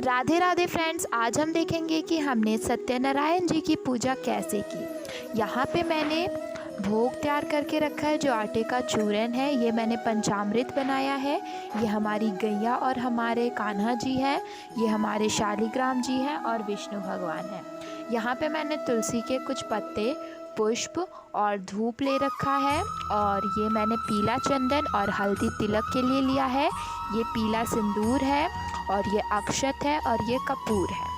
Radhe Radhe friends, आज हम देखेंगे कि हमने सत्यनारायण जी की पूजा कैसे की। यहाँ पे मैंने भोग तैयार करके रखा है जो आटे का चूरन है। ये मैंने पंचामृत बनाया है। ये हमारी गैया और हमारे कान्हा जी हैं। ये हमारे शालिग्राम जी हैं और विष्णु भगवान हैं। यहाँ पे मैंने तुलसी के कुछ पत्ते, पुष्प और धूप ले रखा है। और ये मैंने पीला चंदन और हल्दी तिलक के लिए लिया है। ये पीला सिंदूर है और ये अक्षत है और ये कपूर है।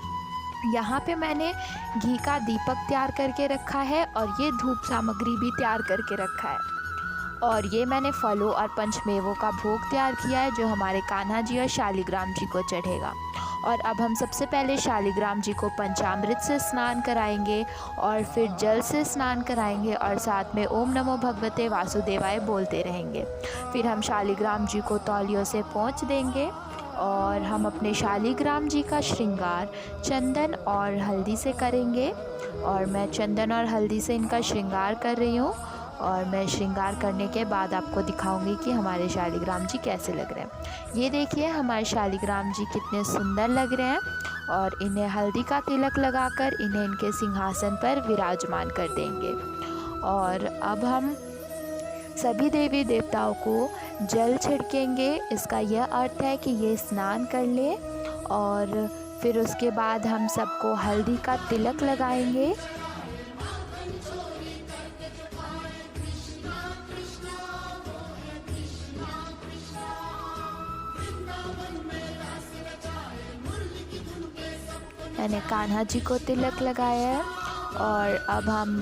यहाँ पे मैंने घी का दीपक तैयार करके रखा है और ये धूप सामग्री भी तैयार करके रखा है। और ये मैंने फलों और पंचमेवों का भोग तैयार किया है जो हमारे कान्हा जी और शालिग्राम जी को चढ़ेगा। और अब हम सबसे पहले शालिग्राम जी को पंचामृत से स्नान कराएंगे और फिर जल से स्नान कराएंगे और साथ में ओम नमो भगवते वासुदेवाय बोलते रहेंगे। फिर हम शालिग्राम जी को तौलियों से पोंछ देंगे और हम अपने शालिग्राम जी का श्रृंगार चंदन और हल्दी से करेंगे। और मैं चंदन और हल्दी से इनका श्रृंगार कर रही हूँ और मैं श्रृंगार करने के बाद आपको दिखाऊंगी कि हमारे शालिग्राम जी कैसे लग रहे हैं। ये देखिए हमारे शालिग्राम जी कितने सुंदर लग रहे हैं। और इन्हें हल्दी का तिलक लगाकर इन्हें इनके सिंहासन पर विराजमान कर देंगे। और अब हम सभी देवी देवताओं को जल छिड़केंगे। इसका यह अर्थ है कि ये स्नान कर ले। और फिर उसके बाद हम सबको हल्दी का तिलक लगाएंगे। मैंने कान्हा जी को तिलक लगाया है। और अब हम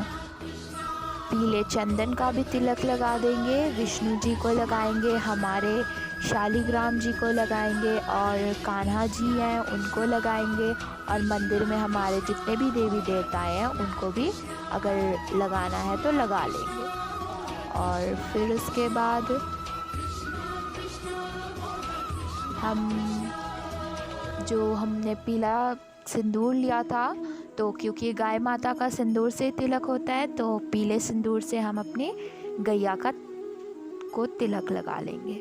पीले चंदन का भी तिलक लगा देंगे। विष्णु जी को लगाएंगे, हमारे शालिग्राम जी को लगाएंगे और कान्हा जी हैं उनको लगाएंगे। और मंदिर में हमारे जितने भी देवी देवताएं हैं उनको भी अगर लगाना है तो लगा लेंगे। और फिर उसके बाद हम जो हमने पीला सिंदूर लिया था, तो क्योंकि गाय माता का सिंदूर से तिलक होता है तो पीले सिंदूर से हम अपनी गैया को तिलक लगा लेंगे।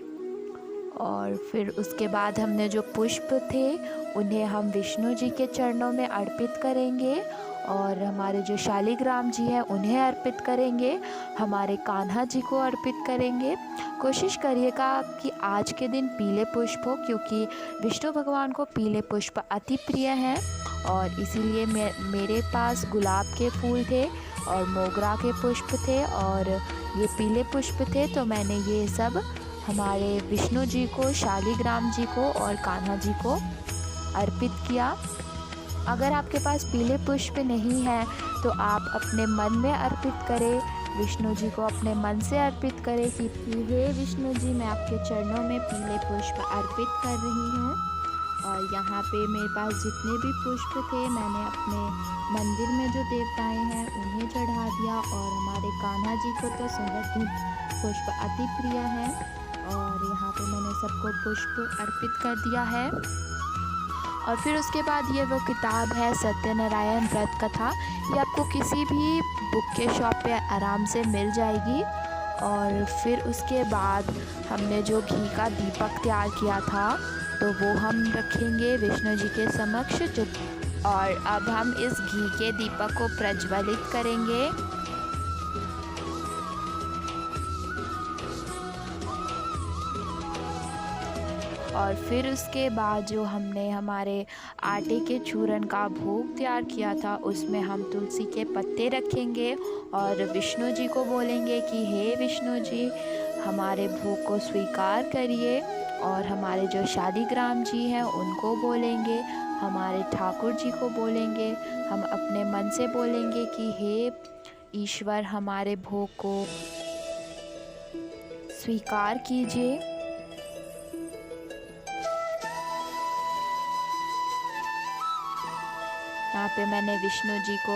और फिर उसके बाद हमने जो पुष्प थे उन्हें हम विष्णु जी के चरणों में अर्पित करेंगे। और हमारे जो शालिग्राम जी हैं उन्हें अर्पित करेंगे, हमारे कान्हा जी को अर्पित करेंगे। कोशिश करिएगा कि आज के दिन पीले पुष्प हो, क्योंकि विष्णु भगवान को पीले पुष्प अति प्रिय हैं। और इसीलिए मेरे पास गुलाब के फूल थे और मोगरा के पुष्प थे और ये पीले पुष्प थे। तो मैंने ये सब हमारे विष्णु जी को, शालिग्राम जी को और कान्हा जी को अर्पित किया। अगर आपके पास पीले पुष्प नहीं है तो आप अपने मन में अर्पित करें, विष्णु जी को अपने मन से अर्पित करें कि हे विष्णु जी, मैं आपके चरणों में पीले पुष्प अर्पित कर रही हूँ। और यहाँ पे मेरे पास जितने भी पुष्प थे मैंने अपने मंदिर में जो देवताएं हैं उन्हें चढ़ा दिया। और हमारे कान्हा जी को तो सुगंधित पुष्प अति प्रिय है। और यहाँ पे मैंने सबको पुष्प अर्पित कर दिया है। और फिर उसके बाद ये वो किताब है सत्यनारायण व्रत कथा। ये आपको किसी भी बुक के शॉप पे आराम से मिल जाएगी। और फिर उसके बाद हमने जो घी का दीपक तैयार किया था तो वो हम रखेंगे विष्णु जी के समक्ष। और अब हम इस घी के दीपक को प्रज्वलित करेंगे। और फिर उसके बाद जो हमने हमारे आटे के चूरन का भोग तैयार किया था उसमें हम तुलसी के पत्ते रखेंगे और विष्णु जी को बोलेंगे कि हे विष्णु जी, हमारे भोग को स्वीकार करिए। और हमारे जो शालिग्राम जी हैं उनको बोलेंगे, हमारे ठाकुर जी को बोलेंगे, हम अपने मन से बोलेंगे कि हे ईश्वर, हमारे भोग को स्वीकार कीजिए। यहाँ पे मैंने विष्णु जी को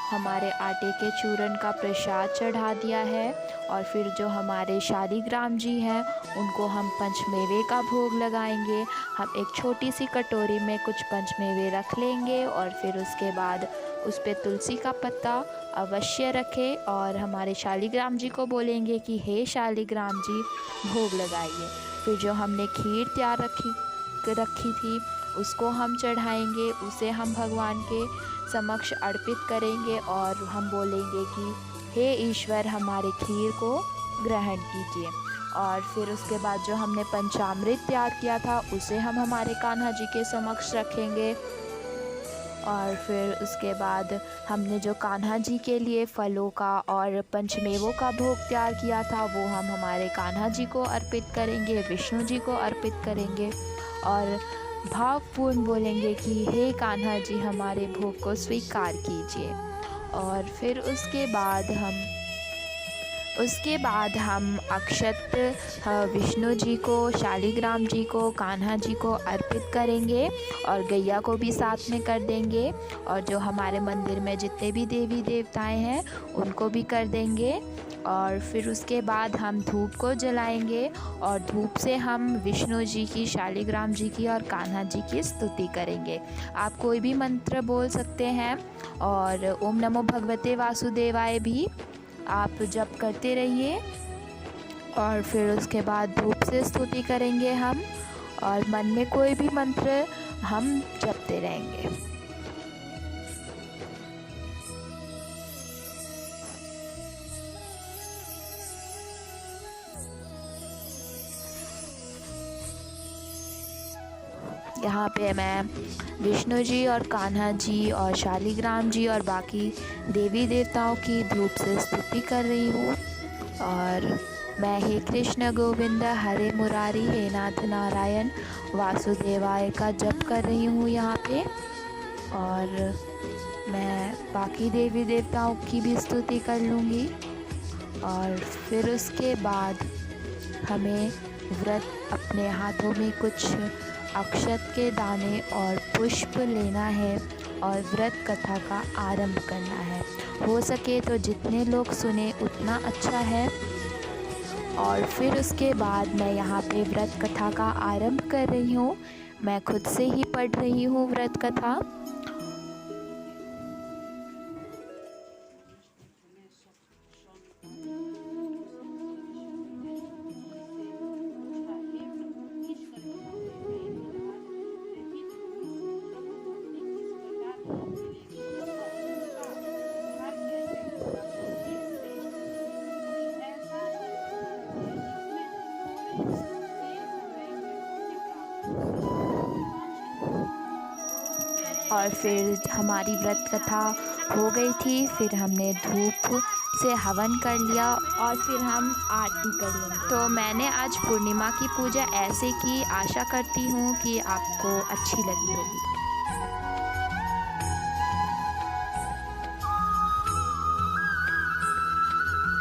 हमारे आटे के चूरन का प्रसाद चढ़ा दिया है। और फिर जो हमारे शालिग्राम जी हैं उनको हम पंचमेवे का भोग लगाएंगे। हम एक छोटी सी कटोरी में कुछ पंचमेवे रख लेंगे और फिर उसके बाद उस पर तुलसी का पत्ता अवश्य रखें। और हमारे शालिग्राम जी को बोलेंगे कि हे शालिग्राम जी, भोग लगाइए। फिर जो हमने खीर तैयार रखी थी उसको हम चढ़ाएंगे, उसे हम भगवान के समक्ष अर्पित करेंगे और हम बोलेंगे कि हे ईश्वर, हमारे खीर को ग्रहण कीजिए। और फिर उसके बाद जो हमने पंचामृत तैयार किया था उसे हम हमारे कान्हा जी के समक्ष रखेंगे। और फिर उसके बाद हमने जो कान्हा जी के लिए फलों का और पंचमेवों का भोग तैयार किया था वो हम हमारे कान्हा जी को अर्पित करेंगे, विष्णु जी को अर्पित करेंगे और भावपूर्ण बोलेंगे कि हे कान्हा जी, हमारे भोग को स्वीकार कीजिए। और फिर उसके बाद हम अक्षत विष्णु जी को, शालिग्राम जी को, कान्हा जी को अर्पित करेंगे और गैया को भी साथ में कर देंगे। और जो हमारे मंदिर में जितने भी देवी देवताएं हैं उनको भी कर देंगे। और फिर उसके बाद हम धूप को जलाएंगे और धूप से हम विष्णु जी की, शालिग्राम जी की और कान्हा जी की स्तुति करेंगे। आप कोई भी मंत्र बोल सकते हैं और ओम नमो भगवते वासुदेवाय भी आप जप करते रहिए। और फिर उसके बाद धूप से स्तुति करेंगे हम और मन में कोई भी मंत्र हम जपते रहेंगे। यहाँ पे मैं विष्णु जी और कान्हा जी और शालिग्राम जी और बाकी देवी देवताओं की धूप से स्तुति कर रही हूँ। और मैं हे कृष्ण गोविंद हरे मुरारी हे नाथ नारायण वासुदेवाय का जप कर रही हूँ यहाँ पे। और मैं बाकी देवी देवताओं की भी स्तुति कर लूँगी। और फिर उसके बाद हमें व्रत अपने हाथों में कुछ अक्षत के दाने और पुष्प लेना है और व्रत कथा का आरंभ करना है। हो सके तो जितने लोग सुने उतना अच्छा है। और फिर उसके बाद मैं यहाँ पे व्रत कथा का आरंभ कर रही हूँ। मैं खुद से ही पढ़ रही हूँ व्रत कथा। और फिर हमारी व्रत कथा हो गई थी। फिर हमने धूप से हवन कर लिया और फिर हम आरती कर लेंगे। तो मैंने आज पूर्णिमा की पूजा ऐसे की, आशा करती हूँ कि आपको अच्छी लगी होगी।